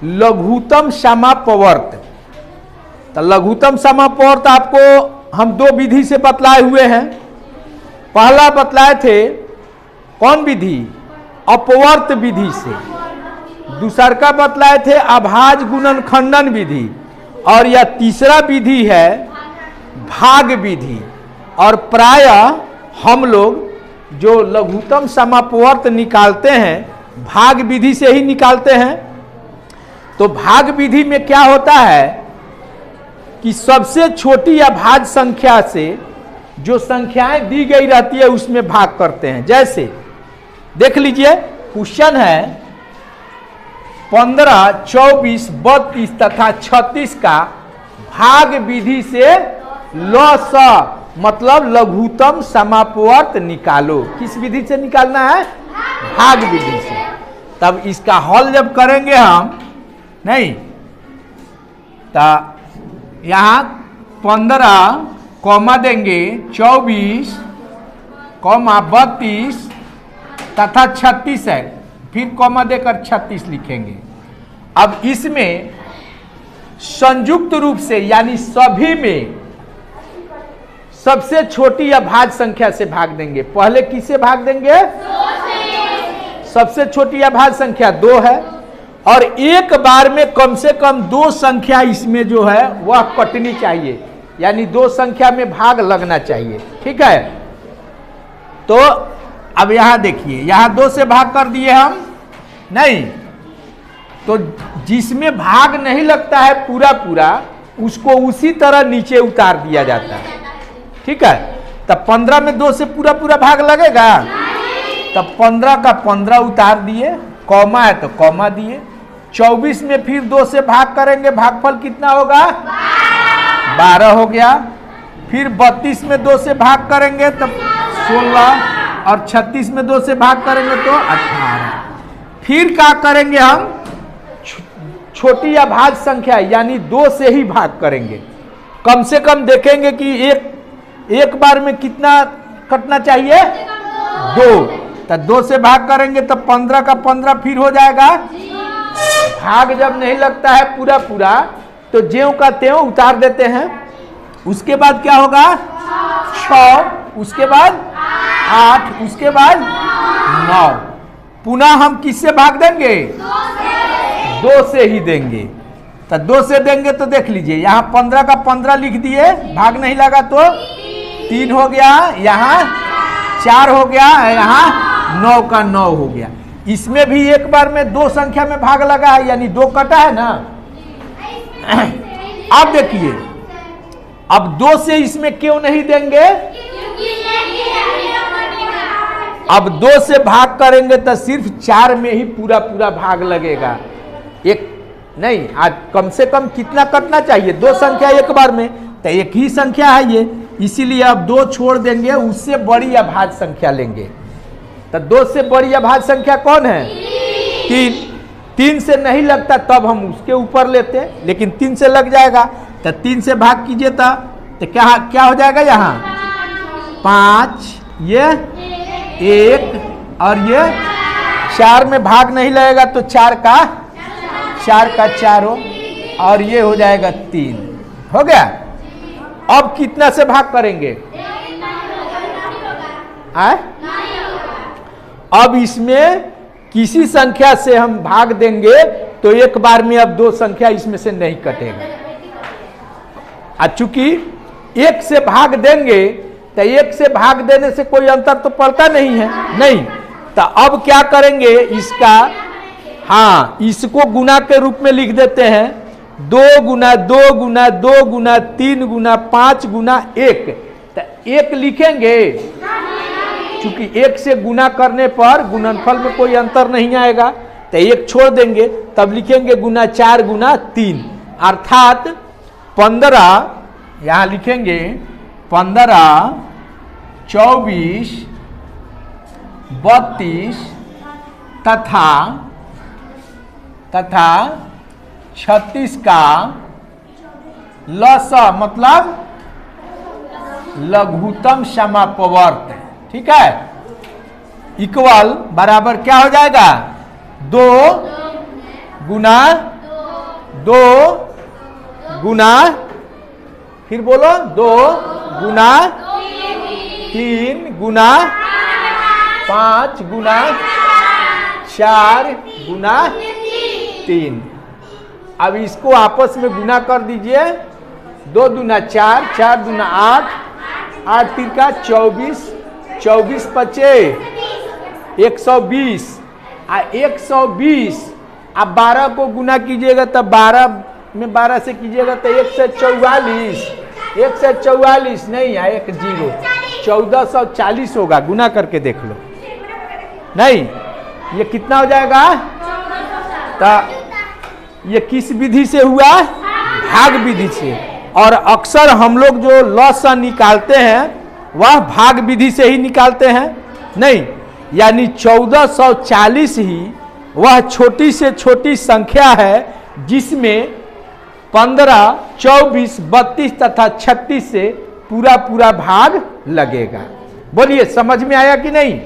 लघुत्तम समापवर्त। तो लघुत्तम समापवर्त आपको हम दो विधि से बतलाए हुए हैं। पहला बतलाए थे कौन विधि? अपवर्त विधि से। दूसरा का बतलाए थे अभाज्य गुणन खंडन विधि। और यह तीसरा विधि है भाग विधि। और प्रायः हम लोग जो लघुत्तम समापवर्त निकालते हैं भाग विधि से ही निकालते हैं। तो भाग विधि में क्या होता है कि सबसे छोटी अभाज्य संख्या से जो संख्याएं दी गई रहती है उसमें भाग करते हैं। जैसे देख लीजिए क्वेश्चन है 15, 24, 32 तथा 36 का भाग विधि से लस मतलब लघुत्तम समापवर्त निकालो। किस विधि से निकालना है? भाग विधि से। तब इसका हल जब करेंगे हम नहीं तो यहां 15 कॉमा देंगे, 24 कॉमा 32 तथा 36 है, फिर कॉमा देकर 36 लिखेंगे। अब इसमें संयुक्त रूप से यानी सभी में सबसे छोटी अभाज्य संख्या से भाग देंगे। पहले किससे भाग देंगे? सबसे छोटी अभाज्य संख्या 2 है और एक बार में कम से कम 2 संख्या इसमें जो है वह कटनी चाहिए, यानी 2 संख्या में भाग लगना चाहिए। ठीक है, तो अब यहां देखिए, यहां 2 से भाग कर दिए हम नहीं, तो जिसमें भाग नहीं लगता है पूरा पूरा उसको उसी तरह नीचे उतार दिया जाता है। ठीक है, तब 15 में 2 से पूरा पूरा भाग लगेगा, तब 15 का 15 उतार दिए, कॉमा है तो कॉमा दिए। 24 में फिर 2 से भाग करेंगे, भागफल कितना होगा? 12 हो गया। फिर 32 में 2 से भाग करेंगे तब 16 और 36 में 2 से भाग करेंगे तो 18। फिर क्या करेंगे हम? छोटी अभाज्य संख्या यानी 2 से ही भाग करेंगे। कम से कम देखेंगे कि एक बार में कितना कटना चाहिए? 2। तो 2 से भाग करेंगे तो 15 का 15 फिर हो जाएगा। भाग जब नहीं लगता है पूरा पूरा तो ज्यों का त्यों उतार देते हैं। उसके बाद क्या होगा? 6, उसके बाद 8, उसके बाद 9। पुनः हम किससे भाग देंगे? 2 से ही देंगे। तो 2 से देंगे तो देख लीजिए यहाँ 15 का 15 लिख दिए, भाग नहीं लगा तो 3 हो गया, यहाँ 4 हो गया, यहाँ 9 का 9 हो गया। इसमें भी एक बार में 2 संख्या में भाग लगा है यानी 2 कटा है ना। अब देखिए, अब 2 से इसमें क्यों नहीं देंगे? अब 2 से भाग करेंगे तो सिर्फ 4 में ही पूरा पूरा भाग लगेगा। एक नहीं, आज कम से कम कितना कटना चाहिए? 2 संख्या एक बार में, तो एक ही संख्या है ये, इसीलिए अब 2 छोड़ देंगे, उससे बड़ी अभाज्य संख्या लेंगे। तो 2 से बड़ी अभाज्य संख्या कौन है? 3। 3 से नहीं लगता तब हम उसके ऊपर लेते, लेकिन 3 से लग जाएगा तो 3 से भाग कीजिए तो क्या हो जाएगा? यहाँ 5, ये 1 और ये 4 में भाग नहीं लगेगा तो 4 का 4 हो और ये हो जाएगा 3। हो गया। अब कितना से भाग करेंगे? अब इसमें किसी संख्या से हम भाग देंगे तो एक बार में अब 2 संख्या इसमें से नहीं कटेगा। चूंकि 1 से भाग देंगे तो 1 से भाग देने से कोई अंतर तो पड़ता नहीं है, नहीं। तो अब क्या करेंगे इसका? हाँ, इसको गुना के रूप में लिख देते हैं। 2 गुना 2 गुना 2 गुना 3 गुना 5 गुना 1। तो 1 लिखेंगे, चूंकि 1 से गुना करने पर गुणनफल में कोई अंतर नहीं आएगा तो 1 छोड़ देंगे, तब लिखेंगे गुना 4 गुना 3, अर्थात 15। यहाँ लिखेंगे 15, 24, 32 तथा 36 का लस मतलब लघुत्तम समापवर्त। ठीक है, इक्वल बराबर क्या हो जाएगा? 2 गुना 2 गुना, फिर बोलो 2 गुना 3 गुना 5 गुना 4 गुना 3। अब इसको आपस में गुना कर दीजिए। 2 दूना 4, 4 दूना 8, 8 तिरका 24, 24 पचे 120, 120। आप 12 को गुना कीजिएगा तब 12 में 12 से कीजिएगा तो 1 से 44, 1 से 44 नहीं है, 1 0, 1440 होगा। गुना करके देख लो। नहीं, ये कितना हो जाएगा? तो ये किस विधि से हुआ? भाग विधि से। और अक्सर हम लोग जो लॉसा निकालते हैं वह भाग विधि से ही निकालते हैं। नहीं, यानी 1440 ही वह छोटी से छोटी संख्या है जिसमें 15, 24, 32 तथा 36 से पूरा पूरा भाग लगेगा। बोलिए, समझ में आया कि नहीं?